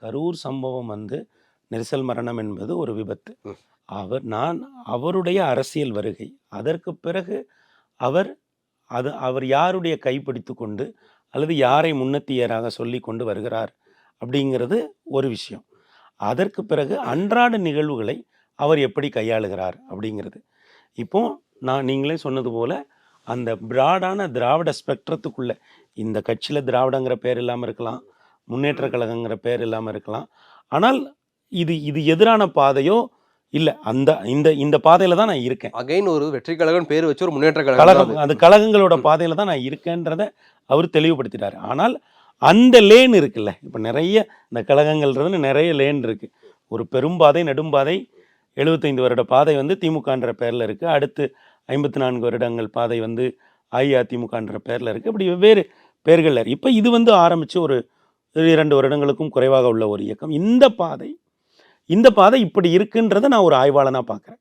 கரூர் சம்பவம் வந்து நெரிசல் மரணம் என்பது ஒரு விபத்து. ம். அவருடைய அரசியல் வருகை, அதற்கு பிறகு அவர் அவர் யாருடைய கைப்பிடித்து கொண்டு அல்லது யாரை முன்னத்தியராக சொல்லி கொண்டு வருகிறார் அப்படிங்கிறது ஒரு விஷயம். அதற்கு பிறகு அன்றாட நிகழ்வுகளை அவர் எப்படி கையாளுகிறார் அப்படிங்கிறது. இப்போ நீங்களே சொன்னது போல அந்த பிராடான திராவிட ஸ்பெக்ட்ரத்துக்குள்ள இந்த கட்சியில் திராவிடங்கிற பேர் இல்லாமல் இருக்கலாம், முன்னேற்ற கழகங்கிற பேர் இல்லாமல் இருக்கலாம். ஆனால் இது எதிரான பாதையோ இல்லை, அந்த இந்த இந்த பாதையில் தான் நான் இருக்கேன். அகைன் ஒரு வெற்றி கழகம் பேர் வச்சு ஒரு முன்னேற்ற கழகம், அது கழகங்களோட பாதையில் தான் நான் இருக்கேன்றதை அவர் தெளிவுபடுத்திட்டார். ஆனால் அந்த லேன் இருக்குல்ல, இப்போ நிறைய இந்த கழகங்கள்ன்றது நிறைய லேன் இருக்குது. ஒரு பெரும்பாதை, நெடும்பாதை, 75 வருட பாதை வந்து திமுகன்ற பேரில் இருக்குது. அடுத்து 54 வருடங்கள் பாதை வந்து அஇஅதிமுகன்ற பேரில் இருக்குது. அப்படி வெவ்வேறு பேர்களில் இருக்குது. இப்போ இது வந்து ஆரம்பித்து ஒரு 2 வருடங்களுக்கும் குறைவாக உள்ள ஒரு இயக்கம். இந்த பாதை இப்படி இருக்குன்றதை நான் ஒரு ஆய்வாளனாக பார்க்குறேன்.